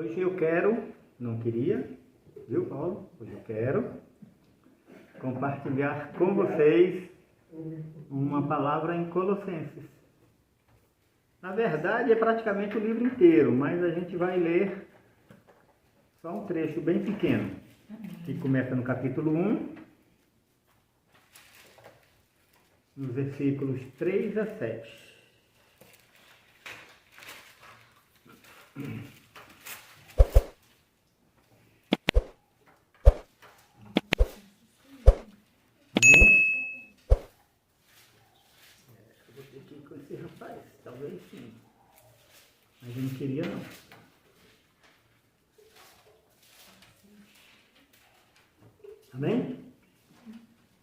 Hoje eu quero, não queria, viu, Paulo? Hoje eu quero compartilhar com vocês uma palavra em Colossenses. Na verdade, é praticamente o livro inteiro, mas a gente vai ler só um trecho bem pequeno, que começa no capítulo 1, nos versículos 3 a 7. Rapaz, talvez sim, mas eu não queria não. Amém?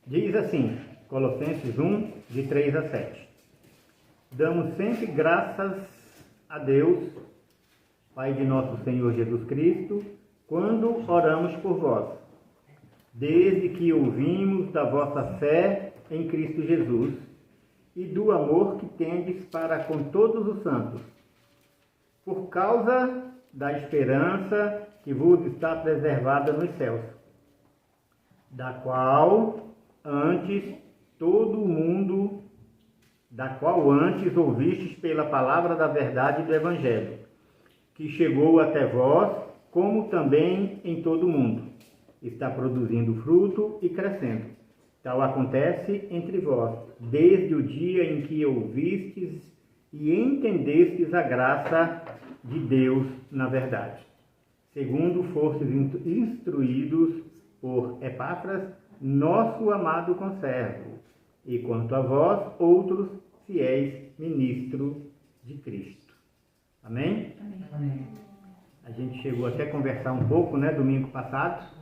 Diz assim, Colossenses 1, de 3 a 7. Damos sempre graças a Deus, Pai de nosso Senhor Jesus Cristo, quando oramos por vós, desde que ouvimos da vossa fé em Cristo Jesus, e do amor que tendes para com todos os santos, por causa da esperança que vos está preservada nos céus, da qual antes ouvistes pela palavra da verdade do Evangelho, que chegou até vós, como também em todo o mundo, está produzindo fruto e crescendo. Tal acontece entre vós, desde o dia em que ouvistes e entendestes a graça de Deus na verdade, segundo fostes instruídos por Epáfras, nosso amado conservo, e quanto a vós, outros fiéis ministros de Cristo. Amém? Amém. A gente chegou até a conversar um pouco, domingo passado,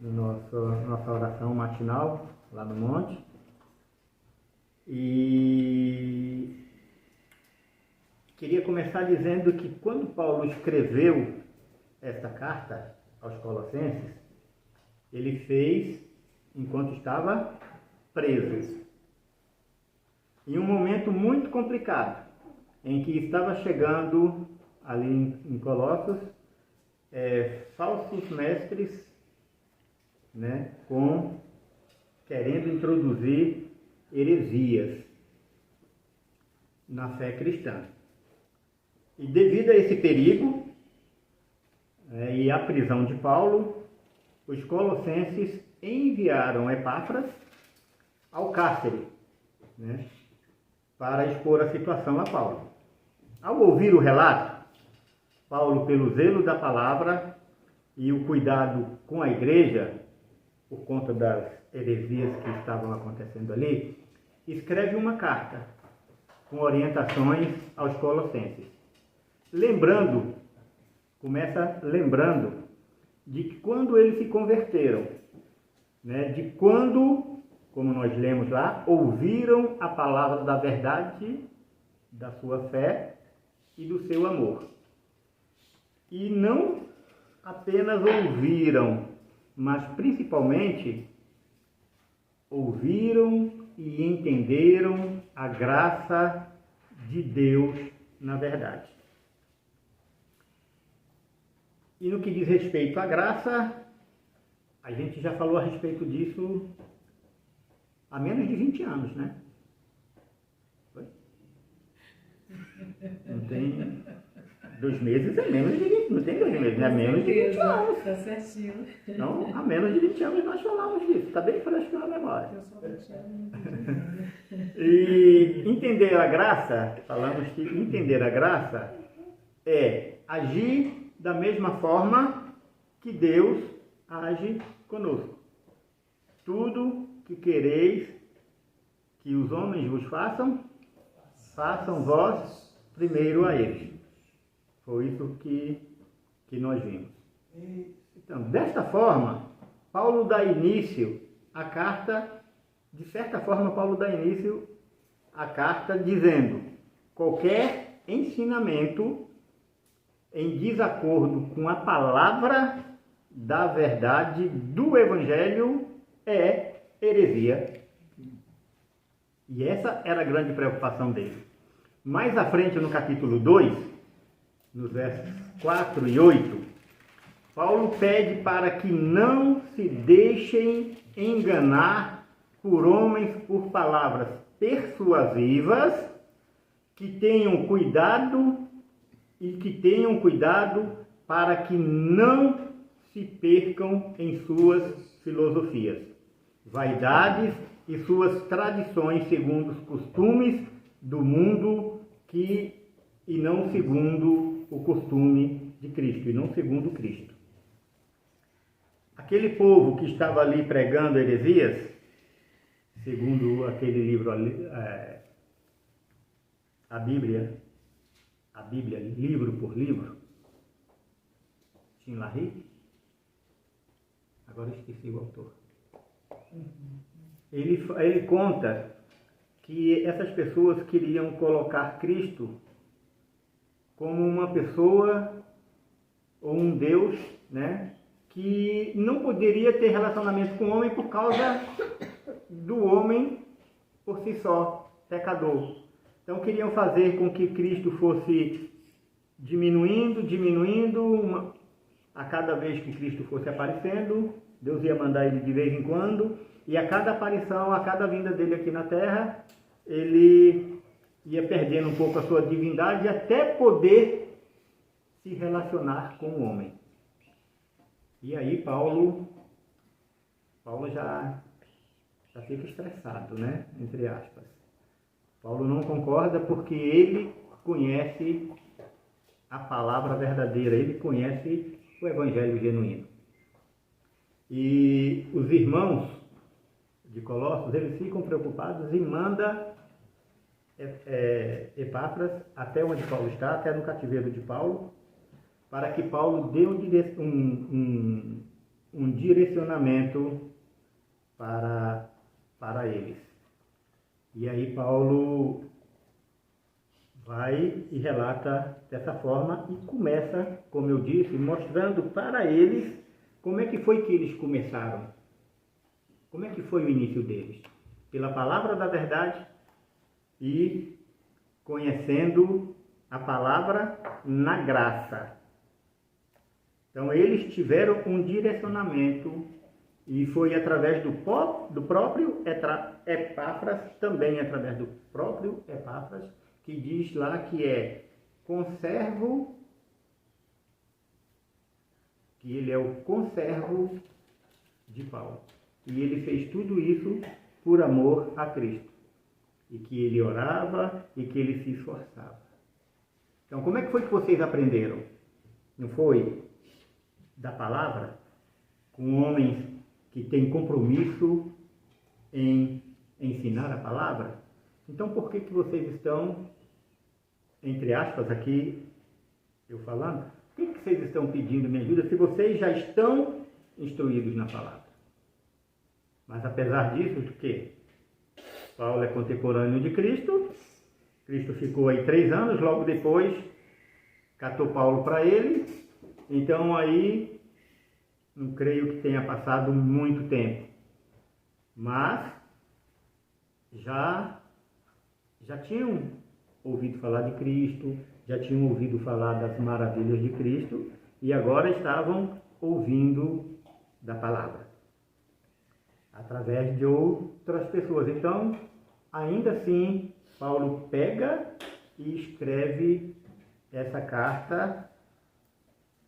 nossa oração matinal lá no monte, e queria começar dizendo que quando Paulo escreveu esta carta aos Colossenses, ele fez enquanto estava preso, em um momento muito complicado, em que estava chegando ali em Colossos falsos mestres, querendo introduzir heresias na fé cristã. E devido a esse perigo e à prisão de Paulo, os colossenses enviaram Epáfras ao cárcere, para expor a situação a Paulo. Ao ouvir o relato, Paulo, pelo zelo da palavra e o cuidado com a igreja, por conta das heresias que estavam acontecendo ali, escreve uma carta com orientações aos colossenses. Começa lembrando de que quando eles se converteram, de quando, como nós lemos lá, ouviram a palavra da verdade, da sua fé e do seu amor. E não apenas ouviram, mas principalmente ouviram e entenderam a graça de Deus na verdade. E no que diz respeito à graça, a gente já falou a respeito disso há menos de 20 anos, né? Foi? Não tem 2 meses, é menos de 20, não tem 2 meses, é menos de 20 anos. Tá certinho. Então, há menos de 20 anos nós falamos disso, está bem fresco na memória. Eu sou 20 anos. E entender a graça, falamos que entender a graça é agir da mesma forma que Deus age conosco. Tudo que quereis que os homens vos façam, façam vós primeiro a eles. Foi isso que nós vimos. Então, desta forma, Paulo dá início à carta, de certa forma, Paulo dá início à carta dizendo: qualquer ensinamento em desacordo com a palavra da verdade do Evangelho é heresia. E essa era a grande preocupação dele. Mais à frente, no capítulo 2, nos versos 4 e 8, Paulo pede para que não se deixem enganar por homens por palavras persuasivas, que tenham cuidado para que não se percam em suas filosofias, vaidades e suas tradições segundo os costumes do mundo e não segundo o costume de Cristo, e não segundo Cristo. Aquele povo que estava ali pregando heresias, segundo aquele livro, a Bíblia, livro por livro, Tim LaHaye, agora esqueci o autor. Ele conta que essas pessoas queriam colocar Cristo como uma pessoa ou um Deus, né, que não poderia ter relacionamento com o homem por causa do homem por si só, pecador. Então queriam fazer com que Cristo fosse diminuindo, a cada vez que Cristo fosse aparecendo, Deus ia mandar ele de vez em quando, e a cada aparição, a cada vinda dele aqui na Terra, ele ia perdendo um pouco a sua divindade até poder se relacionar com o homem. E aí Paulo já fica estressado, né? Entre aspas. Paulo não concorda porque ele conhece a palavra verdadeira, ele conhece o evangelho genuíno. E os irmãos de Colossos, eles ficam preocupados e mandam Epáfras até onde Paulo está, até no cativeiro de Paulo, para que Paulo dê um direcionamento para eles. E aí Paulo vai e relata dessa forma e começa, como eu disse, mostrando para eles como é que foi que eles começaram. Como é que foi o início deles? Pela palavra da verdade e conhecendo a palavra na graça. Então eles tiveram um direcionamento e foi através do próprio Epáfras, também através do próprio Epáfras, que diz lá que é conservo, que ele é o conservo de Paulo. E ele fez tudo isso por amor a Cristo. E que ele orava e que ele se esforçava. Então, como é que foi que vocês aprenderam? Não foi da palavra? Com homens que têm compromisso em ensinar a palavra? Então, por que vocês estão, entre aspas aqui, eu falando, por que vocês estão pedindo minha ajuda se vocês já estão instruídos na palavra? Mas apesar disso, o quê? Paulo é contemporâneo de Cristo, Cristo ficou aí 3 anos, logo depois catou Paulo para ele, então aí não creio que tenha passado muito tempo, mas já tinham ouvido falar de Cristo, já tinham ouvido falar das maravilhas de Cristo e agora estavam ouvindo da palavra, através de outras pessoas. Então, ainda assim, Paulo pega e escreve essa carta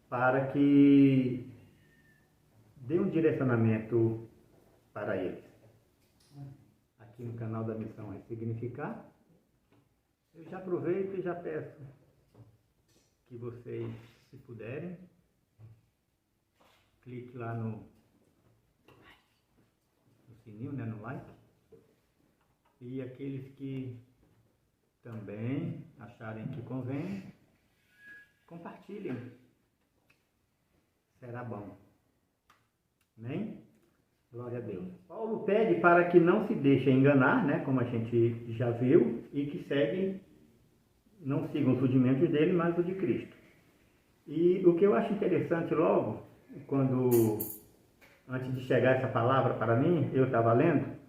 para que dê um direcionamento para eles. Aqui no canal da Missão Ressignificar, eu já aproveito e já peço que vocês, se puderem, clique lá no sininho, né, no like, e aqueles que também acharem que convém, compartilhem, será bom. Amém? Glória a Deus. Paulo pede para que não se deixe enganar, né, como a gente já viu, e que não sigam os rudimentos dele, mas o de Cristo. E o que eu acho interessante logo, antes de chegar essa palavra para mim, eu estava lendo,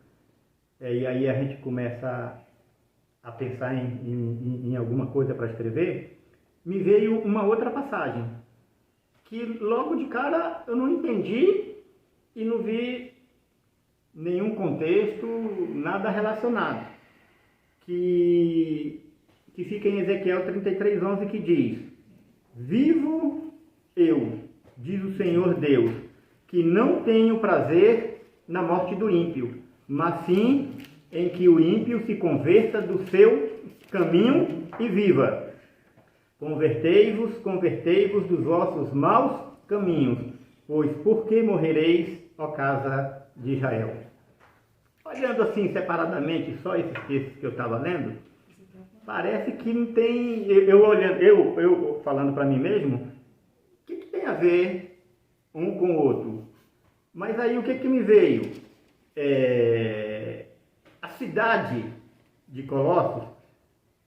e aí a gente começa a pensar em alguma coisa para escrever, me veio uma outra passagem, que logo de cara eu não entendi e não vi nenhum contexto, nada relacionado, que fica em Ezequiel 33:11, que diz: vivo eu, diz o Senhor Deus, que não tenho prazer na morte do ímpio, mas sim em que o ímpio se converta do seu caminho e viva. Convertei-vos, convertei-vos dos vossos maus caminhos, pois por que morrereis, ó casa de Israel? Olhando assim separadamente só esses textos que eu estava lendo, parece que não tem, eu falando para mim mesmo, o que tem a ver um com o outro? Mas aí o que me veio? A cidade de Colossos,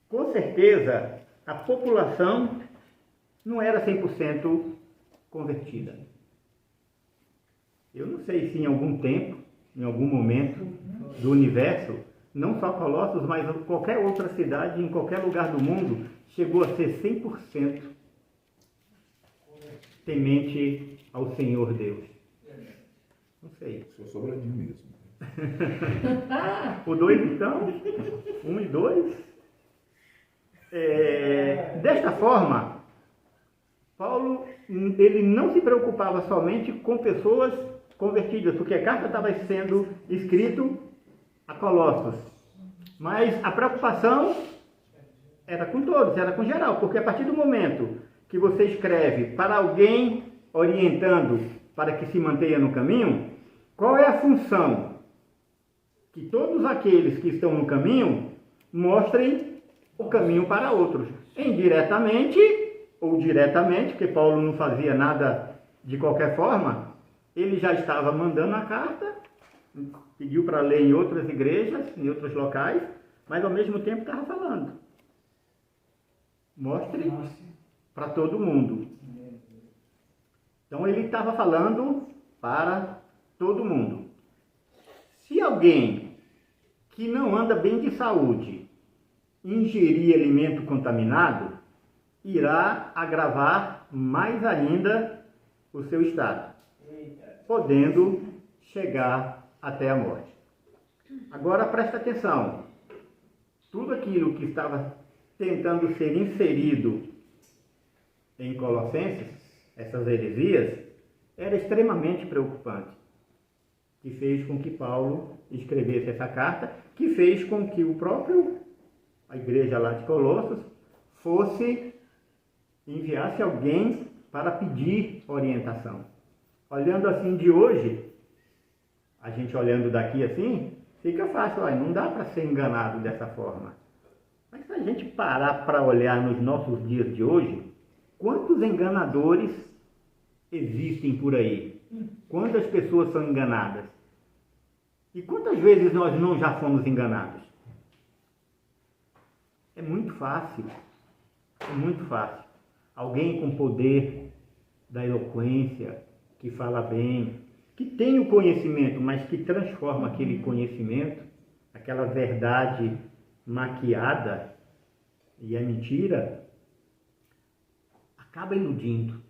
com certeza, a população não era 100% convertida. Eu não sei se em algum tempo, em algum momento do universo, não só Colossos, mas qualquer outra cidade, em qualquer lugar do mundo, chegou a ser 100% temente ao Senhor Deus. Não sei. Só Sobradinho mesmo. O 2 então? 1 e 2? Desta forma, Paulo, ele não se preocupava somente com pessoas convertidas, porque a carta estava sendo escrita a Colossos. Mas a preocupação era com todos, era com geral, porque a partir do momento que você escreve para alguém orientando para que se mantenha no caminho, qual é a função? Que todos aqueles que estão no caminho mostrem o caminho para outros, indiretamente ou diretamente, porque Paulo não fazia nada de qualquer forma, ele já estava mandando a carta, pediu para ler em outras igrejas, em outros locais, mas ao mesmo tempo estava falando. Mostre para todo mundo. Então ele estava falando para todo mundo. Se alguém que não anda bem de saúde ingerir alimento contaminado, irá agravar mais ainda o seu estado, podendo chegar até a morte. Agora presta atenção. Tudo aquilo que estava tentando ser inserido em Colossenses, essas heresias, era extremamente preocupante, que fez com que Paulo escrevesse essa carta, que fez com que a igreja lá de Colossos enviasse alguém para pedir orientação. Olhando assim de hoje, a gente olhando daqui assim, fica fácil, não dá para ser enganado dessa forma. Mas se a gente parar para olhar nos nossos dias de hoje, quantos enganadores existem por aí? Quantas pessoas são enganadas? E quantas vezes nós não já fomos enganados? É muito fácil. É muito fácil. Alguém com poder da eloquência, que fala bem, que tem o conhecimento, mas que transforma aquele conhecimento, aquela verdade maquiada e é mentira, acaba iludindo.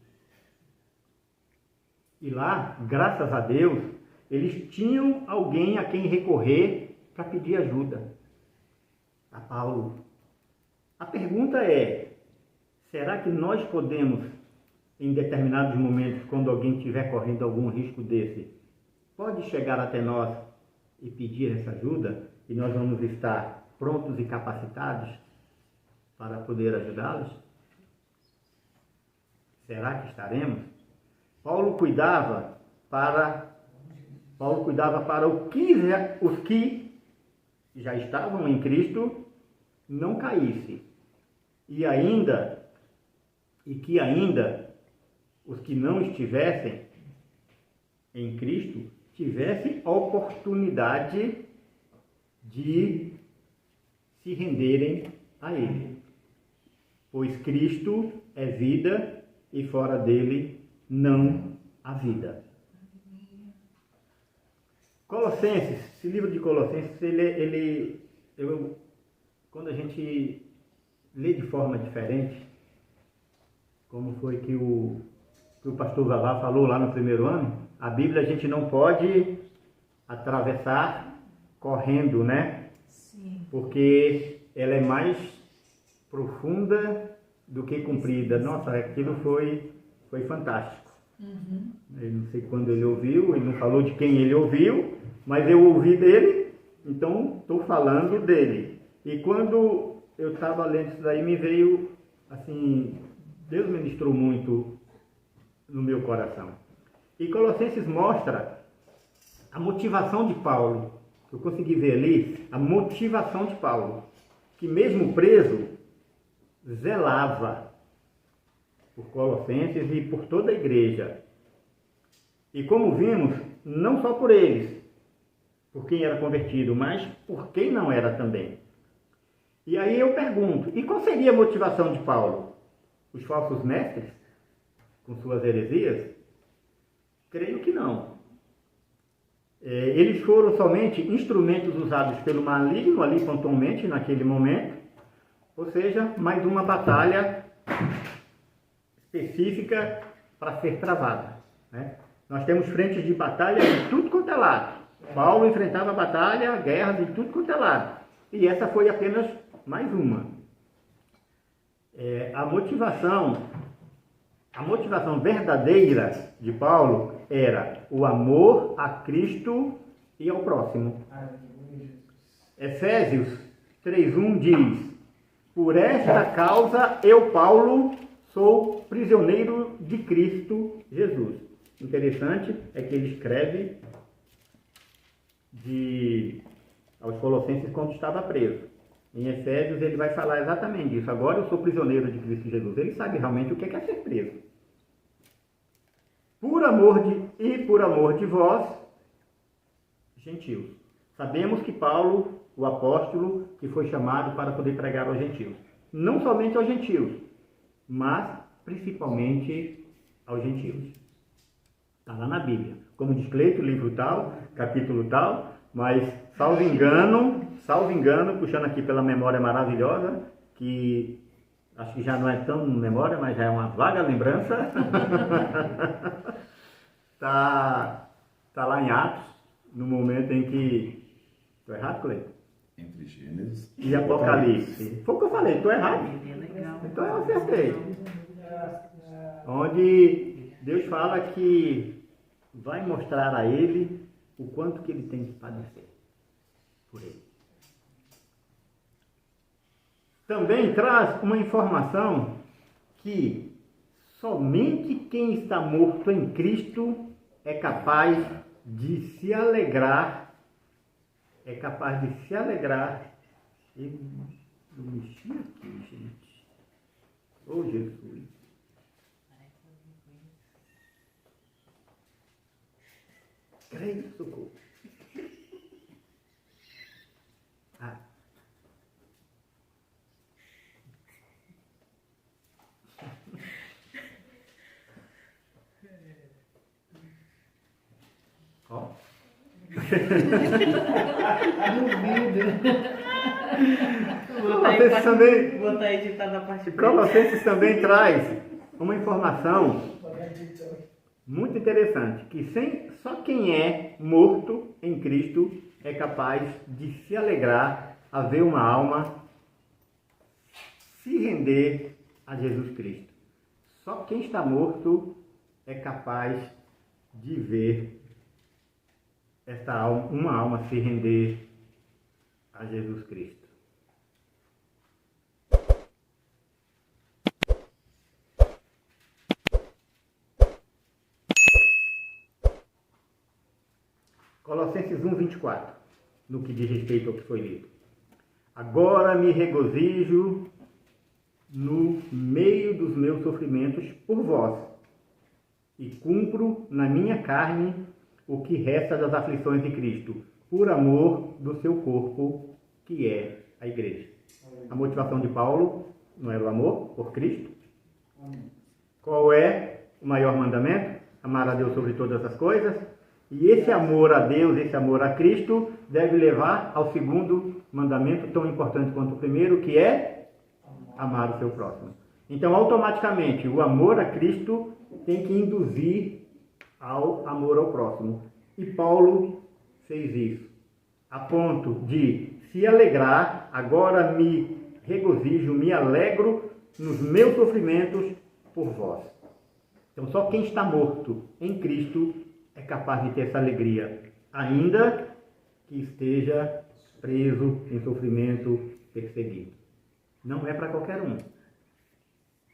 E lá, graças a Deus, eles tinham alguém a quem recorrer para pedir ajuda. A Paulo. A pergunta é, será que nós podemos, em determinados momentos, quando alguém estiver correndo algum risco desse, pode chegar até nós e pedir essa ajuda? E nós vamos estar prontos e capacitados para poder ajudá-los? Será que estaremos? Paulo cuidava para os que já estavam em Cristo não caíssem. E que ainda os que não estivessem em Cristo tivessem a oportunidade de se renderem a Ele. Pois Cristo é vida e fora dele não há vida. Colossenses, esse livro de Colossenses, quando a gente lê de forma diferente, como foi que o pastor Vavá falou lá no primeiro ano, a Bíblia a gente não pode atravessar correndo, né? Sim. Porque ela é mais profunda do que comprida. Nossa, aquilo foi fantástico. Uhum. Eu não sei quando ele ouviu, ele não falou de quem ele ouviu, mas eu ouvi dele, então estou falando dele. E quando eu estava lendo isso daí, me veio, assim, Deus ministrou muito no meu coração. E Colossenses mostra a motivação de Paulo. Eu consegui ver ali a motivação de Paulo, que mesmo preso, zelava por Colossenses e por toda a igreja. E como vimos, não só por eles, por quem era convertido, mas por quem não era também. E aí eu pergunto, e qual seria a motivação de Paulo? Os falsos mestres, com suas heresias? Creio que não. Eles foram somente instrumentos usados pelo maligno ali pontualmente, naquele momento, ou seja, mais uma batalha específica para ser travada, né? Nós temos frentes de batalha de tudo quanto é lado. Paulo enfrentava batalha, guerras de tudo quanto é lado. E essa foi apenas mais uma. A motivação verdadeira de Paulo era o amor a Cristo e ao próximo. Efésios 3:1 diz: por esta causa eu, Paulo, sou prisioneiro de Cristo Jesus. Interessante é que ele escreve aos Colossenses quando estava preso. Em Efésios ele vai falar exatamente disso. Agora eu sou prisioneiro de Cristo Jesus. Ele sabe realmente o que é ser preso. Por amor de vós, gentios. Sabemos que Paulo, o apóstolo, que foi chamado para poder pregar aos gentios. Não somente aos gentios, mas principalmente aos gentios. Está lá na Bíblia. Como diz Cleito, livro tal, capítulo tal, mas salvo engano, puxando aqui pela memória maravilhosa, que acho que já não é tão memória, mas já é uma vaga lembrança. Tá lá em Atos, no momento em que... Estou errado, Cleito? Entre Gênesis E Apocalipse. Foi o que eu falei, estou errado? Legal. Então eu acertei. Onde Deus fala que vai mostrar a ele o quanto que ele tem que padecer por ele. Também traz uma informação que somente quem está morto em Cristo é capaz de se alegrar. Eu mexi aqui, gente. Oh, Jesus. Creio, socorro. Ó. Botar editado na parte de Colossenses também traz uma informação muito interessante, que só quem é morto em Cristo é capaz de se alegrar a ver uma alma se render a Jesus Cristo. Só quem está morto é capaz de ver uma alma se render a Jesus Cristo. Colossenses 1:24, no que diz respeito ao que foi lido. Agora me regozijo no meio dos meus sofrimentos por vós, e cumpro na minha carne o que resta das aflições de Cristo, por amor do seu corpo, que é a igreja. A motivação de Paulo não era o amor por Cristo? Qual é o maior mandamento? Amar a Deus sobre todas as coisas. E esse amor a Deus, esse amor a Cristo, deve levar ao segundo mandamento, tão importante quanto o primeiro, que é amar o seu próximo. Então, automaticamente, o amor a Cristo tem que induzir ao amor ao próximo. E Paulo fez isso, a ponto de se alegrar, agora me regozijo, me alegro nos meus sofrimentos por vós. Então, só quem está morto em Cristo é capaz de ter essa alegria, ainda que esteja preso em sofrimento, perseguido. Não é para qualquer um.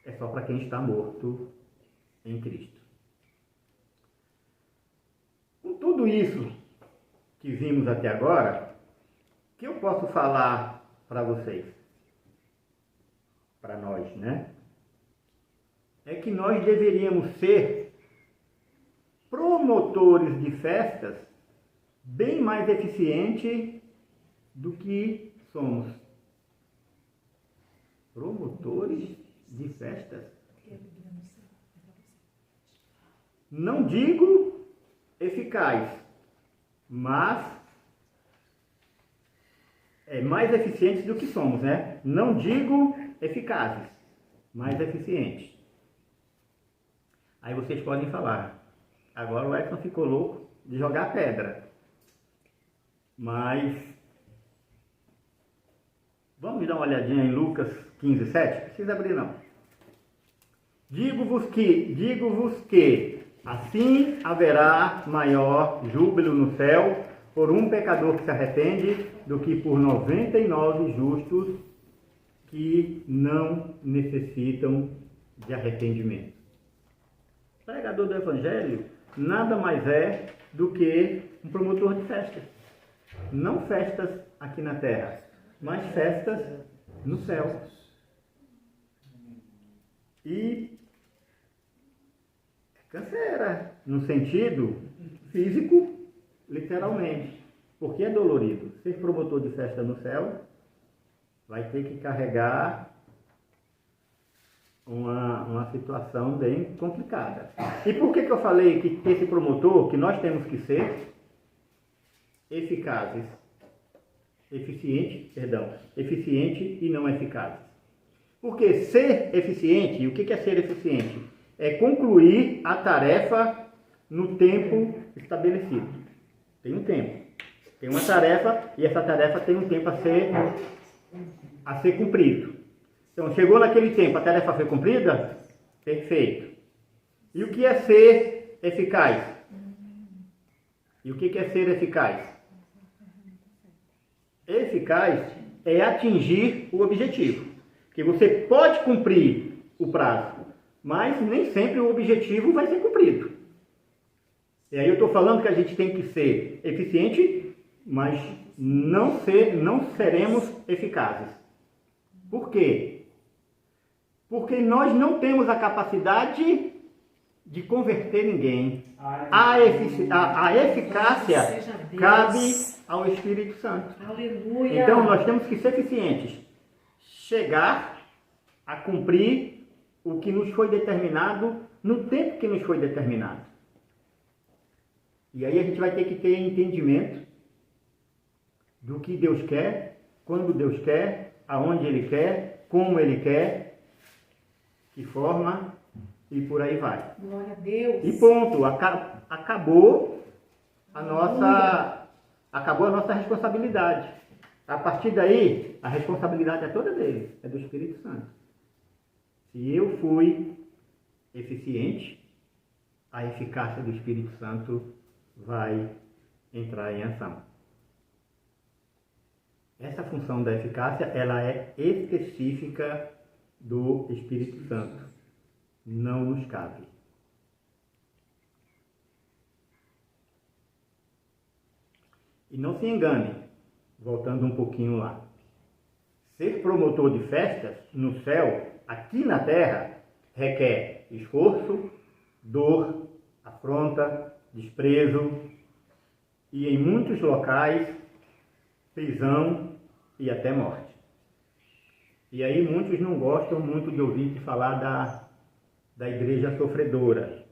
É só para quem está morto em Cristo. Com tudo isso que vimos até agora, o que eu posso falar para vocês? Para nós, né? É que nós deveríamos ser promotores de festas bem mais eficientes do que somos. Promotores de festas. Não digo eficaz, mas mais eficientes do que somos, né? Não digo eficazes, mais eficientes. Aí vocês podem falar, agora o Edson ficou louco de jogar pedra. Mas vamos dar uma olhadinha em Lucas 15:7? Não precisa abrir não. Digo-vos que assim haverá maior júbilo no céu por um pecador que se arrepende do que por 99 justos que não necessitam de arrependimento. O pregador do Evangelho nada mais é do que um promotor de festas. Não festas aqui na terra, mas festas no céu. E canseira, no sentido físico, literalmente. Porque é dolorido. Ser promotor de festa no céu vai ter que carregar uma situação bem complicada. E por que eu falei que esse promotor, que nós temos que ser eficazes? Eficiente e não eficazes. Porque ser eficiente, o que é ser eficiente? É concluir a tarefa no tempo estabelecido. Tem um tempo. Tem uma tarefa e essa tarefa tem um tempo a ser cumprido. Então, chegou naquele tempo, a tarefa foi cumprida? Perfeito. E o que é ser eficaz? E o que é ser eficaz? Eficaz é atingir o objetivo. Porque você pode cumprir o prazo, mas nem sempre o objetivo vai ser cumprido. E aí eu estou falando que a gente tem que ser eficiente, mas não seremos eficazes. Por quê? Porque nós não temos a capacidade de converter ninguém. A eficácia cabe ao Espírito Santo. Aleluia. Então nós temos que ser eficientes. Chegar a cumprir o que nos foi determinado no tempo que nos foi determinado. E aí a gente vai ter que ter entendimento do que Deus quer, quando Deus quer, aonde Ele quer, como Ele quer, que forma e por aí vai. Glória a Deus. E ponto, acabou a nossa responsabilidade. A partir daí, a responsabilidade é toda dele, é do Espírito Santo. Se eu fui eficiente, a eficácia do Espírito Santo vai entrar em ação. Essa função da eficácia, ela é específica do Espírito Santo. Não nos cabe. E não se engane, voltando um pouquinho lá. Ser promotor de festas no céu, aqui na terra, requer esforço, dor, afronta, desprezo e, em muitos locais, prisão e até morte. E aí muitos não gostam muito de ouvir falar da igreja sofredora.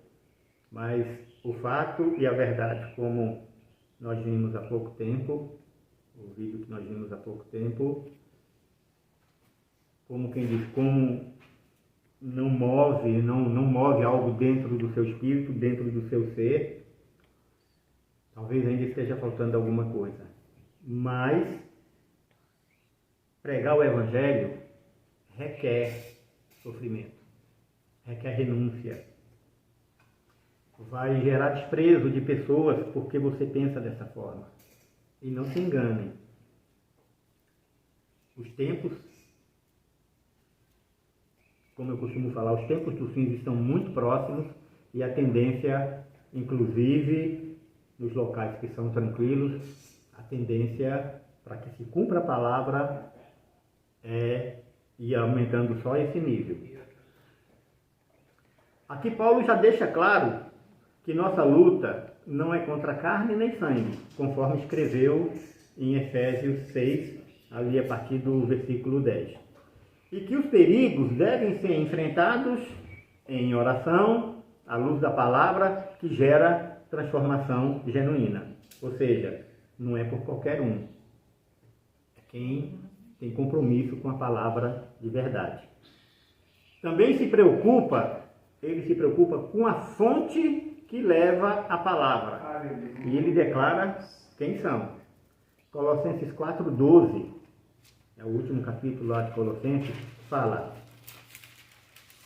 Mas o fato e a verdade, como nós vimos há pouco tempo, o vídeo que nós vimos há pouco tempo, como quem diz, como não move algo dentro do seu espírito, dentro do seu ser, talvez ainda esteja faltando alguma coisa. Mas pregar o Evangelho requer sofrimento, requer renúncia. Vai gerar desprezo de pessoas porque você pensa dessa forma. E não se enganem. Os tempos, como eu costumo falar, os tempos dos fins estão muito próximos e a tendência, inclusive nos locais que são tranquilos, a tendência para que se cumpra a palavra é ir aumentando só esse nível. Aqui Paulo já deixa claro que nossa luta não é contra carne nem sangue, conforme escreveu em Efésios 6, ali a partir do versículo 10. E que os perigos devem ser enfrentados em oração, à luz da palavra, que gera transformação genuína. Ou seja, não é por qualquer um. É quem tem compromisso com a palavra de verdade. Também ele se preocupa com a fonte que leva a palavra. E ele declara quem são. Colossenses 4:12, é o último capítulo lá de Colossenses, fala: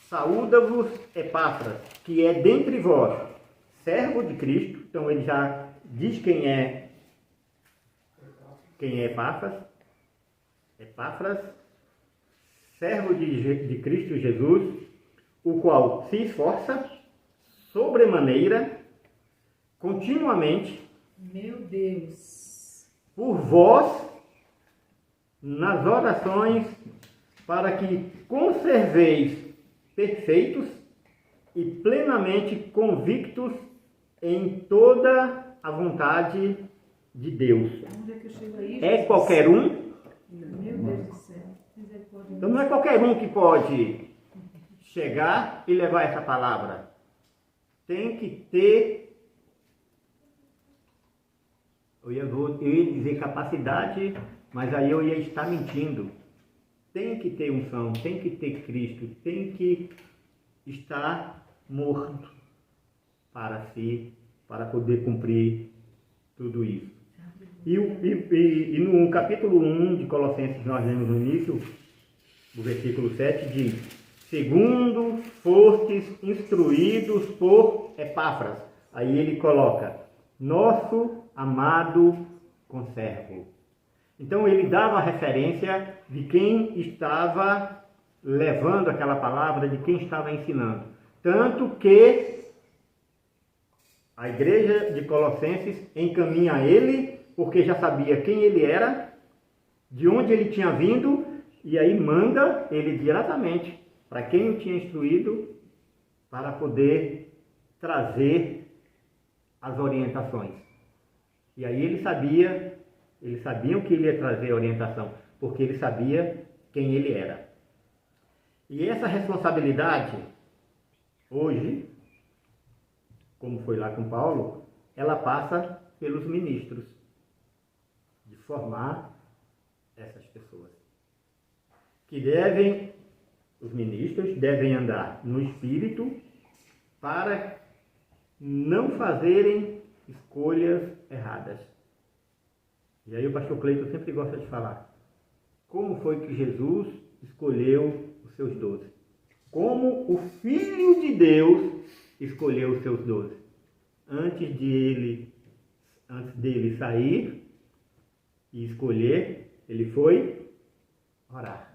Saúda-vos Epáfras, que é dentre vós, servo de Cristo. Então ele já diz quem é Epáfras. Epáfras, servo de Cristo Jesus, o qual se esforça sobremaneira, continuamente, meu Deus, por vós, nas orações, para que conserveis perfeitos e plenamente convictos em toda a vontade de Deus. onde é que eu chego aí? É qualquer um? Meu Deus do céu. Então não é qualquer um que pode chegar e levar essa palavra. Tem que ter, eu ia dizer capacidade, mas aí eu ia estar mentindo. Tem que ter unção, tem que ter Cristo, tem que estar morto para si, para poder cumprir tudo isso. E no capítulo 1 de Colossenses, nós lemos no início, o versículo 7, diz: segundo fostes instruídos por Epáfras. Aí ele coloca: nosso amado conservo. Então ele dava a referência de quem estava levando aquela palavra, de quem estava ensinando. Tanto que a igreja de Colossenses encaminha ele, porque já sabia quem ele era, de onde ele tinha vindo, e aí manda ele diretamente para quem o tinha instruído, para poder trazer as orientações. E aí eles sabiam que ele ia trazer a orientação, porque ele sabia quem ele era. E essa responsabilidade, hoje, como foi lá com Paulo, ela passa pelos ministros, de formar essas pessoas. Os ministros devem andar no Espírito para não fazerem escolhas erradas. E aí o pastor Cleiton sempre gosta de falar: como foi que Jesus escolheu os seus 12? Como o Filho de Deus escolheu os seus 12? Antes dele sair e escolher, ele foi orar.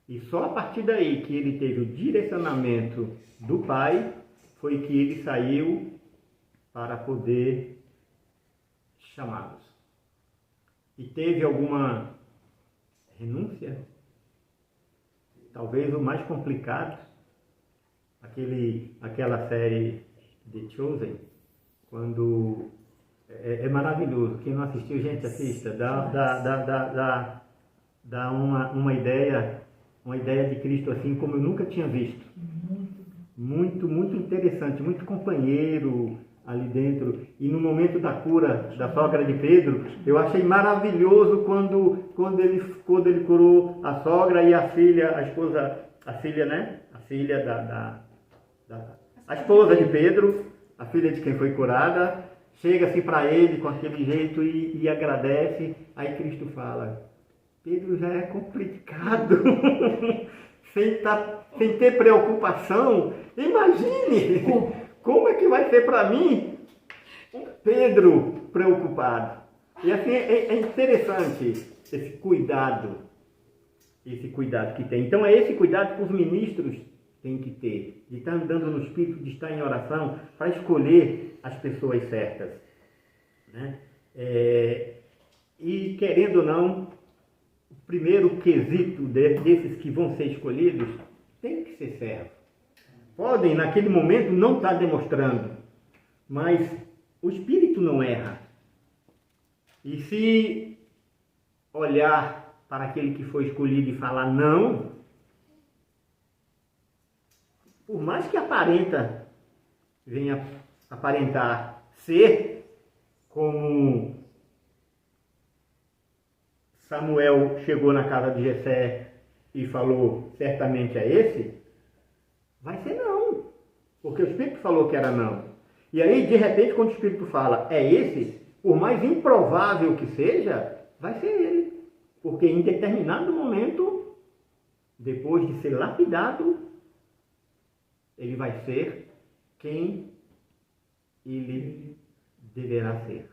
E só a partir daí que ele teve o direcionamento do Pai, foi que ele saiu para poder chamá-los. E teve alguma renúncia? Talvez o mais complicado, aquela série The Chosen, quando é maravilhoso. Quem não assistiu, gente, assista. Dá uma ideia de Cristo assim como eu nunca tinha visto. Muito, muito interessante, muito companheiro ali dentro. E no momento da cura da sogra de Pedro, eu achei maravilhoso quando ele curou a sogra e a filha, a esposa a filha, né? A filha a esposa de Pedro, a filha de quem foi curada, chega assim para ele com aquele jeito e agradece. Aí Cristo fala: Pedro já é complicado, sem ter preocupação. Imagine como é que vai ser para mim um Pedro preocupado. E assim é interessante esse cuidado que tem. Então é esse cuidado que os ministros têm que ter, de estar andando no Espírito, de estar em oração, para escolher as pessoas certas, né? E querendo ou não, o primeiro quesito desses que vão ser escolhidos tem que ser servo. Podem naquele momento não estar demonstrando, mas o Espírito não erra. E se olhar para aquele que foi escolhido e falar não, por mais que venha aparentar ser como Samuel chegou na casa de Jessé e falou, certamente é esse, vai ser não, porque o Espírito falou que era não. E aí, de repente, quando o Espírito fala, é esse, por mais improvável que seja, vai ser ele. Porque em determinado momento, depois de ser lapidado, ele vai ser quem ele deverá ser.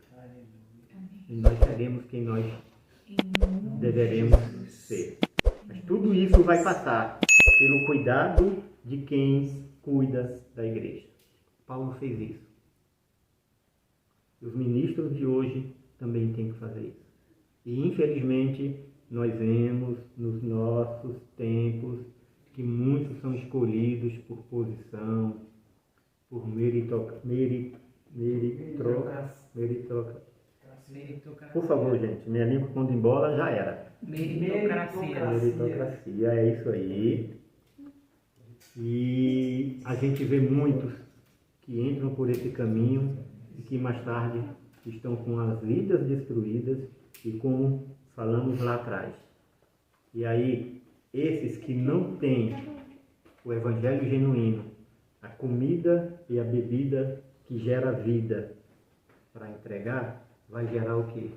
E nós seremos quem nós deveremos ser. Mas tudo isso vai passar pelo cuidado de quem cuida da igreja. Paulo fez isso. Os ministros de hoje também têm que fazer isso. E infelizmente nós vemos nos nossos tempos que muitos são escolhidos por posição, por meritocracia. Por favor, gente, minha língua quando embola já era. Meritocracia, é isso aí. E a gente vê muitos que entram por esse caminho e que mais tarde estão com as vidas destruídas e como falamos lá atrás. E aí, esses que não têm o evangelho genuíno, a comida e a bebida que gera vida para entregar, vai gerar o quê?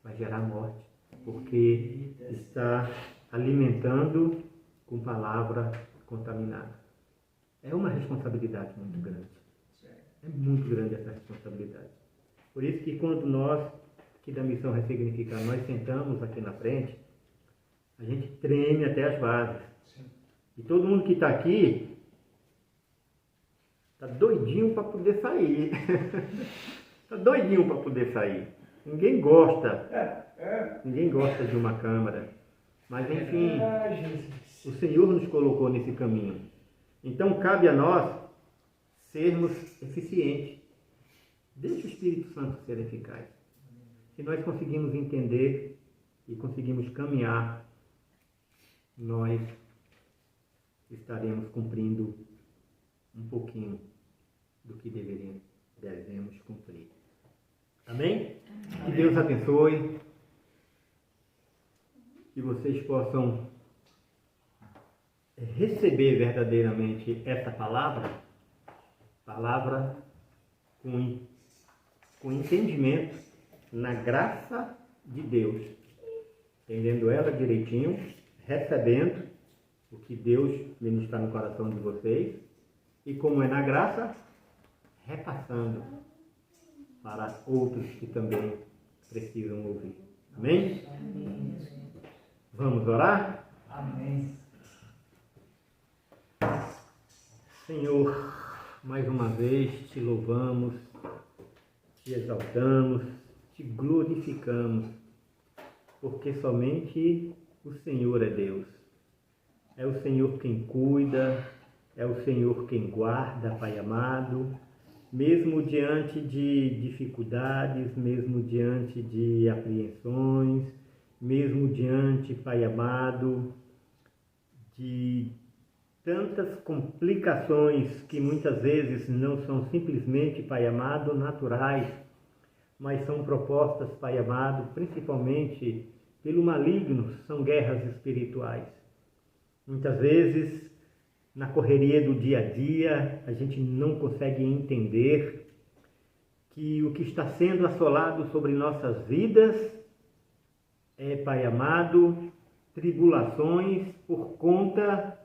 Vai gerar morte, porque está alimentando com palavra contaminada. É uma responsabilidade muito grande. É muito grande essa responsabilidade. Por isso que quando nós, aqui da Missão Ressignificar, nós sentamos aqui na frente, a gente treme até as bases. E todo mundo que está aqui está doidinho para poder sair. Está doidinho para poder sair. Ninguém gosta de uma câmara. Mas enfim, o Senhor nos colocou nesse caminho. Então cabe a nós sermos eficientes. Deixa o Espírito Santo ser eficaz. Se nós conseguimos entender e conseguimos caminhar, nós estaremos cumprindo um pouquinho do que devemos cumprir. Amém? Que Deus abençoe. Que vocês possam receber verdadeiramente essa palavra com entendimento na graça de Deus, entendendo ela direitinho, recebendo o que Deus ministrar no coração de vocês e, como é na graça, repassando para outros que também precisam ouvir. Amém? Amém. Vamos orar? Amém. Senhor, mais uma vez te louvamos, te exaltamos, te glorificamos, porque somente o Senhor é Deus. É o Senhor quem cuida, é o Senhor quem guarda, Pai amado, mesmo diante de dificuldades, mesmo diante de apreensões, mesmo diante, Pai amado, de tantas complicações que muitas vezes não são simplesmente, Pai amado, naturais, mas são propostas, Pai amado, principalmente pelo maligno, são guerras espirituais. Muitas vezes, na correria do dia a dia, a gente não consegue entender que o que está sendo assolado sobre nossas vidas é, Pai amado, tribulações por conta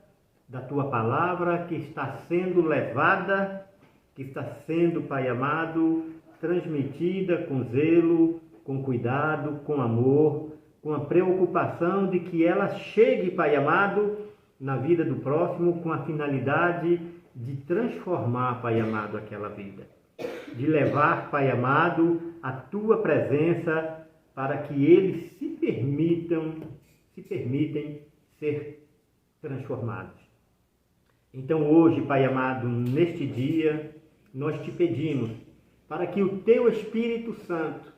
da Tua palavra que está sendo levada, que está sendo, Pai amado, transmitida com zelo, com cuidado, com amor, com a preocupação de que ela chegue, Pai amado, na vida do próximo, com a finalidade de transformar, Pai amado, aquela vida. De levar, Pai amado, a Tua presença para que eles se permitem ser transformados. Então hoje, Pai amado, neste dia, nós te pedimos para que o Teu Espírito Santo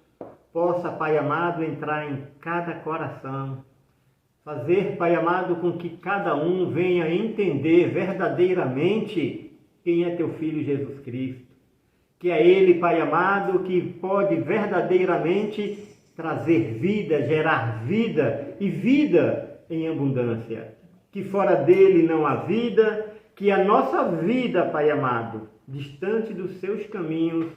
possa, Pai amado, entrar em cada coração, fazer, Pai amado, com que cada um venha entender verdadeiramente quem é Teu Filho Jesus Cristo, que é Ele, Pai amado, que pode verdadeiramente trazer vida, gerar vida e vida em abundância, que fora dele não há vida, que a nossa vida, Pai amado, distante dos seus caminhos,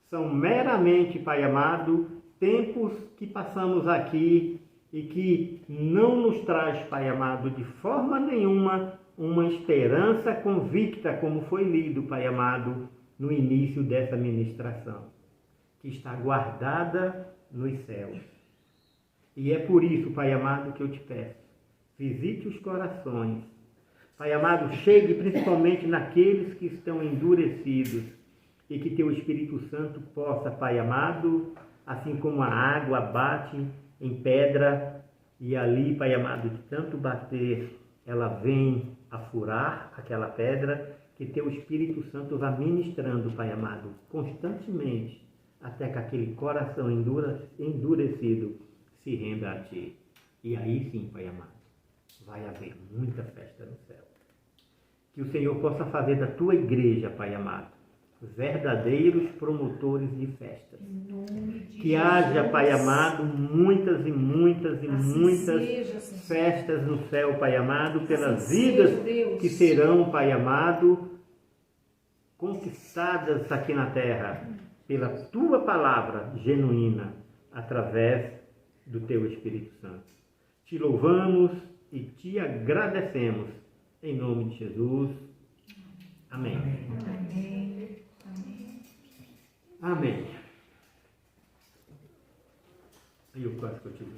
são meramente, Pai amado, tempos que passamos aqui e que não nos traz, Pai amado, de forma nenhuma, uma esperança convicta, como foi lido, Pai amado, no início dessa ministração, que está guardada nos céus. E é por isso, Pai amado, que eu te peço, visite os corações. Pai amado, chegue principalmente naqueles que estão endurecidos e que Teu Espírito Santo possa, Pai amado, assim como a água bate em pedra e ali, Pai amado, de tanto bater, ela vem a furar aquela pedra, que Teu Espírito Santo vá ministrando, Pai amado, constantemente, até que aquele coração endurecido se renda a Ti. E aí sim, Pai amado, vai haver muita festa no céu. Que o Senhor possa fazer da Tua igreja, Pai amado, verdadeiros promotores de festas. Que haja, Pai amado, muitas e muitas e muitas festas no céu, Pai amado, pelas vidas que serão, Pai amado, conquistadas aqui na terra, pela Tua palavra genuína, através do Teu Espírito Santo. Te louvamos e Te agradecemos, em nome de Jesus. Amém. Amém. Amém. Aí eu quase que eu tive.